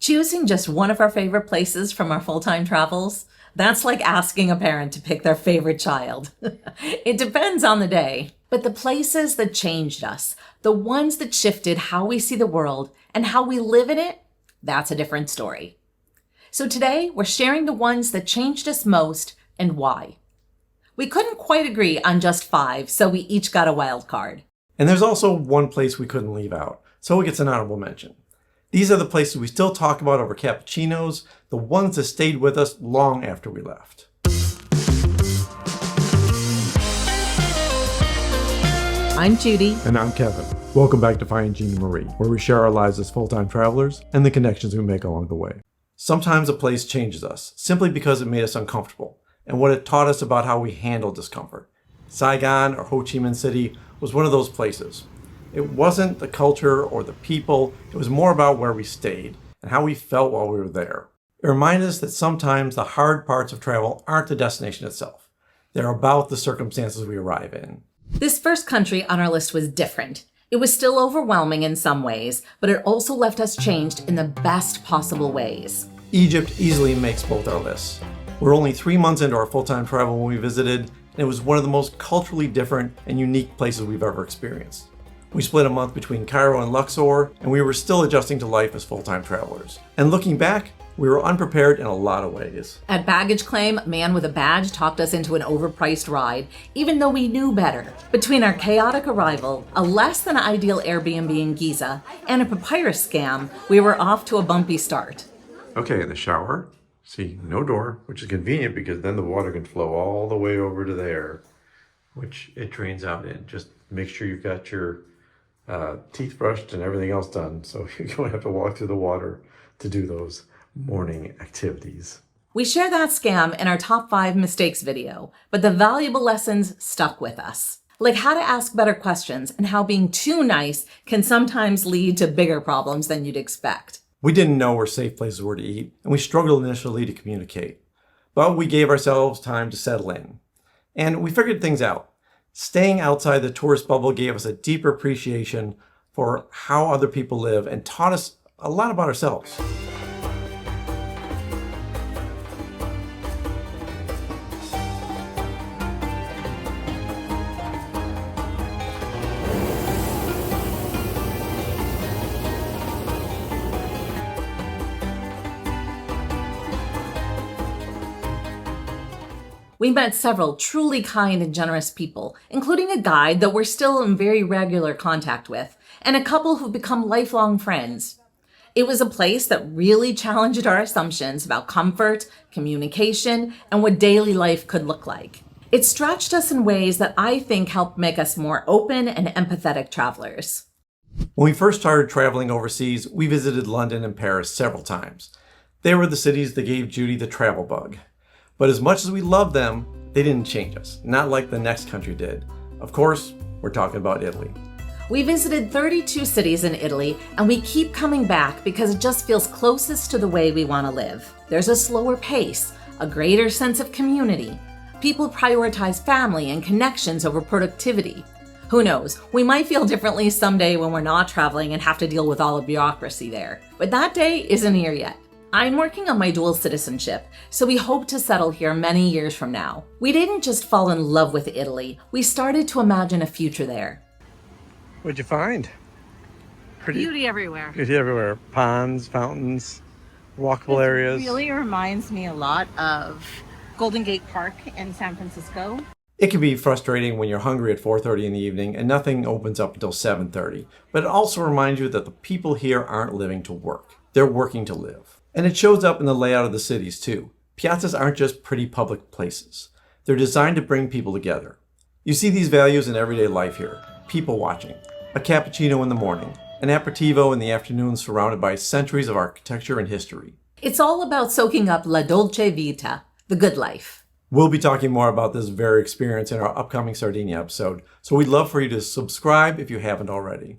Choosing just one of our favorite places from our full-time travels, that's like asking a parent to pick their favorite child. It depends on the day. But the places that changed us, the ones that shifted how we see the world and how we live in it, that's a different story. So today, we're sharing the ones that changed us most and why. We couldn't quite agree on just 5, so we each got a wild card. And there's also one place we couldn't leave out, so it gets an honorable mention. These are the places we still talk about over cappuccinos, the ones that stayed with us long after we left. I'm Judy. And I'm Kevin. Welcome back to Finding Gina Marie, where we share our lives as full-time travelers and the connections we make along the way. Sometimes a place changes us, simply because it made us uncomfortable, and what it taught us about how we handle discomfort. Saigon or Ho Chi Minh City was one of those places. It wasn't the culture or the people, it was more about where we stayed and how we felt while we were there. It reminded us that sometimes the hard parts of travel aren't the destination itself. They're about the circumstances we arrive in. This first country on our list was different. It was still overwhelming in some ways, but it also left us changed in the best possible ways. Egypt easily makes both our lists. We're only 3 months into our full-time travel when we visited, and it was one of the most culturally different and unique places we've ever experienced. We split a month between Cairo and Luxor, and we were still adjusting to life as full-time travelers. And looking back, we were unprepared in a lot of ways. At baggage claim, a man with a badge talked us into an overpriced ride, even though we knew better. Between our chaotic arrival, a less than ideal Airbnb in Giza, and a papyrus scam, we were off to a bumpy start. Okay, the shower. See, no door, which is convenient because then the water can flow all the way over to there, which it drains out in. Just make sure you've got your teeth brushed and everything else done, so you don't have to walk through the water to do those morning activities. We share that scam in our top 5 mistakes video, but the valuable lessons stuck with us. Like how to ask better questions and how being too nice can sometimes lead to bigger problems than you'd expect. We didn't know where safe places were to eat, and we struggled initially to communicate. But we gave ourselves time to settle in. And we figured things out. Staying outside the tourist bubble gave us a deeper appreciation for how other people live and taught us a lot about ourselves. We met several truly kind and generous people, including a guide that we're still in very regular contact with, and a couple who've become lifelong friends. It was a place that really challenged our assumptions about comfort, communication, and what daily life could look like. It stretched us in ways that I think helped make us more open and empathetic travelers. When we first started traveling overseas, we visited London and Paris several times. They were the cities that gave Judy the travel bug. But as much as we loved them, they didn't change us, not like the next country did. Of course, we're talking about Italy. We visited 32 cities in Italy, and we keep coming back because it just feels closest to the way we want to live. There's a slower pace, a greater sense of community. People prioritize family and connections over productivity. Who knows, we might feel differently someday when we're not traveling and have to deal with all the bureaucracy there. But that day isn't here yet. I'm working on my dual citizenship, so we hope to settle here many years from now. We didn't just fall in love with Italy, we started to imagine a future there. What'd you find? Beauty everywhere. Beauty everywhere. Ponds, fountains, walkable areas. It really reminds me a lot of Golden Gate Park in San Francisco. It can be frustrating when you're hungry at 4:30 in the evening and nothing opens up until 7:30. But it also reminds you that the people here aren't living to work. They're working to live. And it shows up in the layout of the cities too. Piazzas aren't just pretty public places. They're designed to bring people together. You see these values in everyday life here. People watching, a cappuccino in the morning, an aperitivo in the afternoon surrounded by centuries of architecture and history. It's all about soaking up la dolce vita, the good life. We'll be talking more about this very experience in our upcoming Sardinia episode, so we'd love for you to subscribe if you haven't already.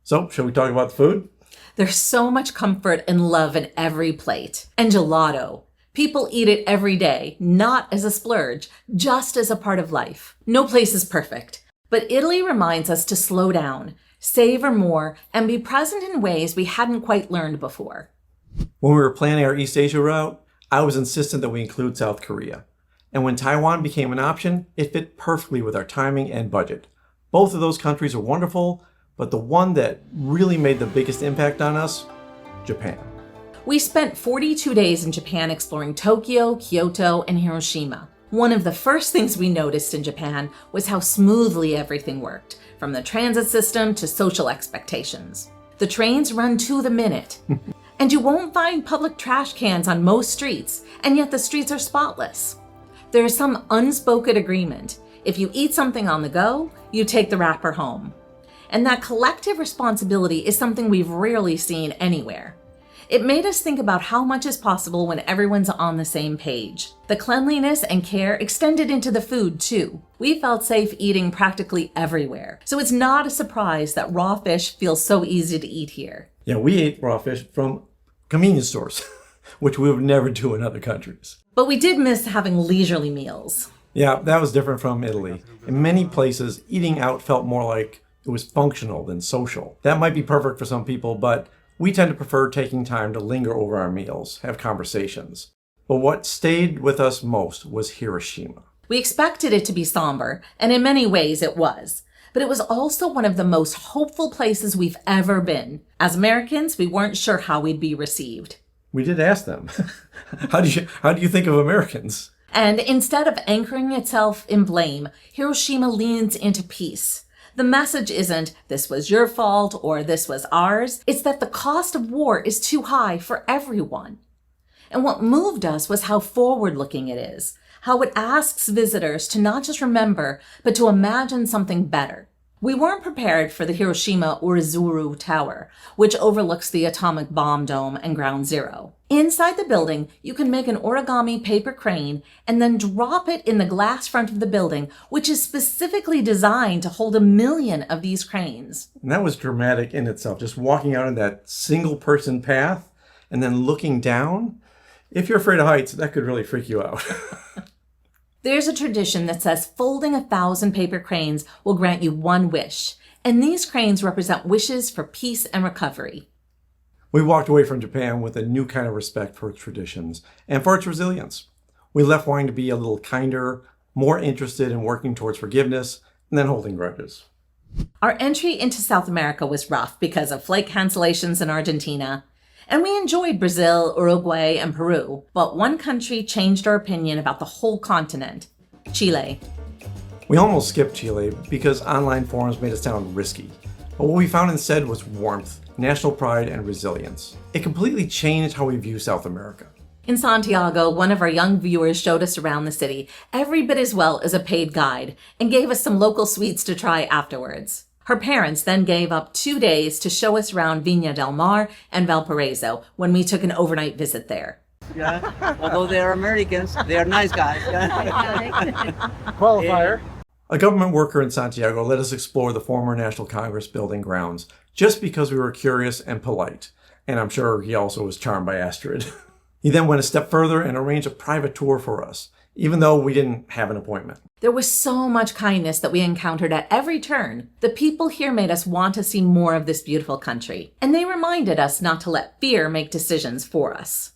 So, shall we talk about the food? There's so much comfort and love in every plate. And gelato. People eat it every day, not as a splurge, just as a part of life. No place is perfect, but Italy reminds us to slow down, savor more, and be present in ways we hadn't quite learned before. When we were planning our East Asia route, I was insistent that we include South Korea. And when Taiwan became an option, it fit perfectly with our timing and budget. Both of those countries are wonderful, but the one that really made the biggest impact on us, Japan. We spent 42 days in Japan exploring Tokyo, Kyoto, and Hiroshima. One of the first things we noticed in Japan was how smoothly everything worked, from the transit system to social expectations. The trains run to the minute. And you won't find public trash cans on most streets, and yet the streets are spotless. There is some unspoken agreement. If you eat something on the go, you take the wrapper home. And that collective responsibility is something we've rarely seen anywhere. It made us think about how much is possible when everyone's on the same page. The cleanliness and care extended into the food too. We felt safe eating practically everywhere. So it's not a surprise that raw fish feels so easy to eat here. Yeah, we ate raw fish from convenience stores, which we would never do in other countries. But we did miss having leisurely meals. Yeah, that was different from Italy. In many places, eating out felt more like it was functional than social. That might be perfect for some people, but we tend to prefer taking time to linger over our meals, have conversations. But what stayed with us most was Hiroshima. We expected it to be somber, and in many ways it was. But it was also one of the most hopeful places we've ever been. As Americans, we weren't sure how we'd be received. We did ask them, how do you think of Americans? And instead of anchoring itself in blame, Hiroshima leans into peace. The message isn't, this was your fault or this was ours. It's that the cost of war is too high for everyone. And what moved us was how forward-looking it is, how it asks visitors to not just remember, but to imagine something better. We weren't prepared for the Hiroshima Urizuru Tower, which overlooks the atomic bomb dome and Ground Zero. Inside the building, you can make an origami paper crane and then drop it in the glass front of the building, which is specifically designed to hold 1 million of these cranes. And that was dramatic in itself, just walking out on that single-person path and then looking down. If you're afraid of heights, that could really freak you out. There's a tradition that says folding 1,000 paper cranes will grant you one wish, and these cranes represent wishes for peace and recovery. We walked away from Japan with a new kind of respect for its traditions and for its resilience. We left wanting to be a little kinder, more interested in working towards forgiveness, and then holding grudges. Our entry into South America was rough because of flight cancellations in Argentina, and we enjoyed Brazil, Uruguay, and Peru, but one country changed our opinion about the whole continent: Chile. We almost skipped Chile because online forums made it sound risky. But what we found instead was warmth, national pride, and resilience. It completely changed how we view South America. In Santiago, one of our young viewers showed us around the city, every bit as well as a paid guide, and gave us some local sweets to try afterwards. Her parents then gave up 2 days to show us around Viña del Mar and Valparaiso when we took an overnight visit there. Yeah, although they're Americans, they are nice guys. Qualifier. A government worker in Santiago let us explore the former National Congress building grounds just because we were curious and polite. And I'm sure he also was charmed by Astrid. He then went a step further and arranged a private tour for us, even though we didn't have an appointment. There was so much kindness that we encountered at every turn. The people here made us want to see more of this beautiful country, and they reminded us not to let fear make decisions for us.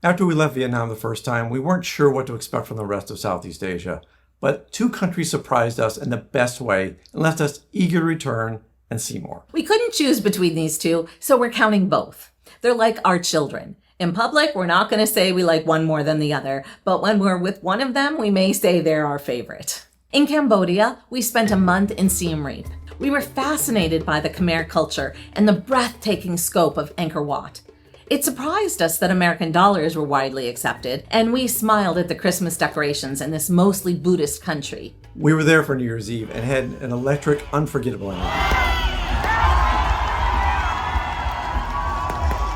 After we left Vietnam the first time, we weren't sure what to expect from the rest of Southeast Asia, but 2 countries surprised us in the best way and left us eager to return and see more. We couldn't choose between these 2, so we're counting both. They're like our children. In public, we're not going to say we like one more than the other, but when we're with one of them, we may say they're our favorite. In Cambodia, we spent a month in Siem Reap. We were fascinated by the Khmer culture and the breathtaking scope of Angkor Wat. It surprised us that American dollars were widely accepted, and we smiled at the Christmas decorations in this mostly Buddhist country. We were there for New Year's Eve and had an electric, unforgettable energy.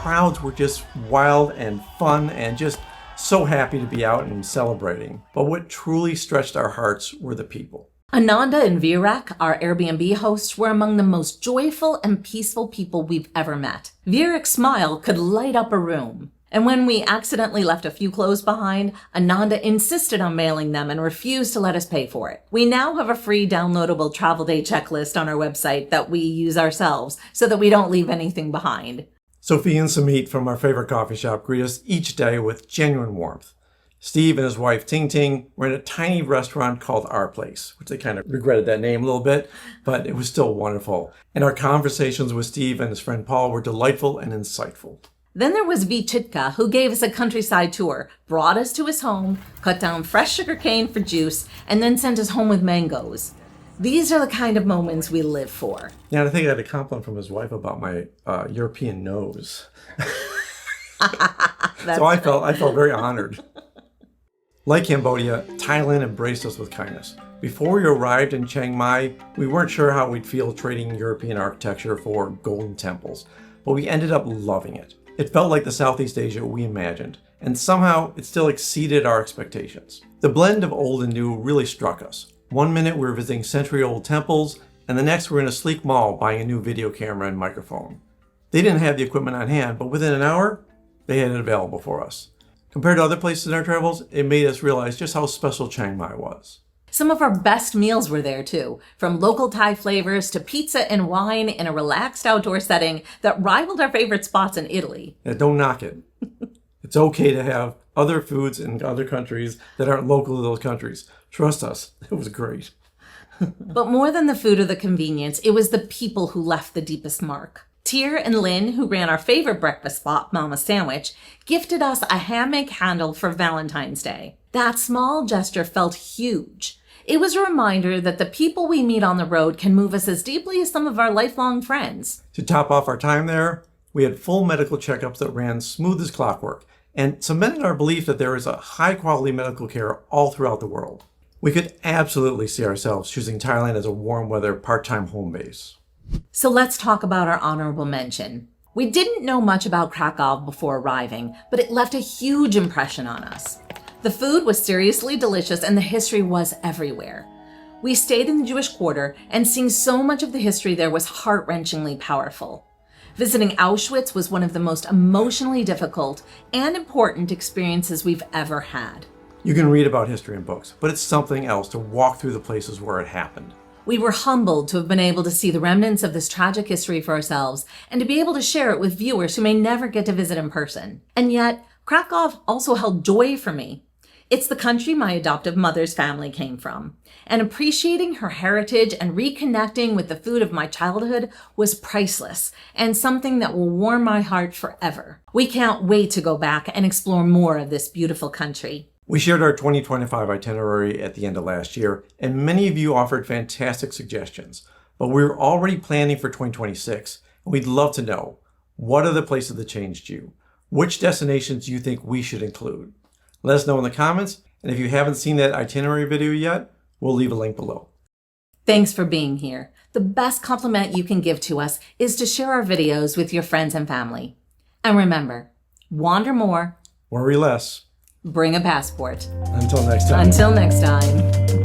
Crowds were just wild and fun and just so happy to be out and celebrating. But what truly stretched our hearts were the people. Ananda and Virak, our Airbnb hosts, were among the most joyful and peaceful people we've ever met. Virak's smile could light up a room. And when we accidentally left a few clothes behind, Ananda insisted on mailing them and refused to let us pay for it. We now have a free downloadable travel day checklist on our website that we use ourselves so that we don't leave anything behind. Sophie and Samit from our favorite coffee shop greet us each day with genuine warmth. Steve and his wife Ting Ting were in a tiny restaurant called Our Place, which they kind of regretted that name a little bit, but it was still wonderful. And our conversations with Steve and his friend Paul were delightful and insightful. Then there was Vichitka, who gave us a countryside tour, brought us to his home, cut down fresh sugar cane for juice, and then sent us home with mangoes. These are the kind of moments we live for. Yeah, I think I had a compliment from his wife about my European nose. So I felt very honored. Like Cambodia, Thailand embraced us with kindness. Before we arrived in Chiang Mai, we weren't sure how we'd feel trading European architecture for golden temples, but we ended up loving it. It felt like the Southeast Asia we imagined, and somehow it still exceeded our expectations. The blend of old and new really struck us. One minute we were visiting century-old temples, and the next we were in a sleek mall buying a new video camera and microphone. They didn't have the equipment on hand, but within an hour, they had it available for us. Compared to other places in our travels, it made us realize just how special Chiang Mai was. Some of our best meals were there too, from local Thai flavors to pizza and wine in a relaxed outdoor setting that rivaled our favorite spots in Italy. Yeah, don't knock it. It's okay to have other foods in other countries that aren't local to those countries. Trust us, it was great. But more than the food or the convenience, it was the people who left the deepest mark. Tyr and Lynn, who ran our favorite breakfast spot, Mama Sandwich, gifted us a handmade candle for Valentine's Day. That small gesture felt huge. It was a reminder that the people we meet on the road can move us as deeply as some of our lifelong friends. To top off our time there, we had full medical checkups that ran smooth as clockwork and cemented our belief that there is a high-quality medical care all throughout the world. We could absolutely see ourselves choosing Thailand as a warm-weather part-time home base. So let's talk about our honorable mention. We didn't know much about Krakow before arriving, but it left a huge impression on us. The food was seriously delicious and the history was everywhere. We stayed in the Jewish Quarter, and seeing so much of the history there was heart-wrenchingly powerful. Visiting Auschwitz was one of the most emotionally difficult and important experiences we've ever had. You can read about history in books, but it's something else to walk through the places where it happened. We were humbled to have been able to see the remnants of this tragic history for ourselves and to be able to share it with viewers who may never get to visit in person. And yet, Krakow also held joy for me. It's the country my adoptive mother's family came from, and appreciating her heritage and reconnecting with the food of my childhood was priceless and something that will warm my heart forever. We can't wait to go back and explore more of this beautiful country. We shared our 2025 itinerary at the end of last year, and many of you offered fantastic suggestions, but we're already planning for 2026, and we'd love to know, what are the places that changed you? Which destinations do you think we should include? Let us know in the comments, and if you haven't seen that itinerary video yet, we'll leave a link below. Thanks for being here. The best compliment you can give to us is to share our videos with your friends and family. And remember, wander more, Worry less. bring a passport. Until next time. Until next time.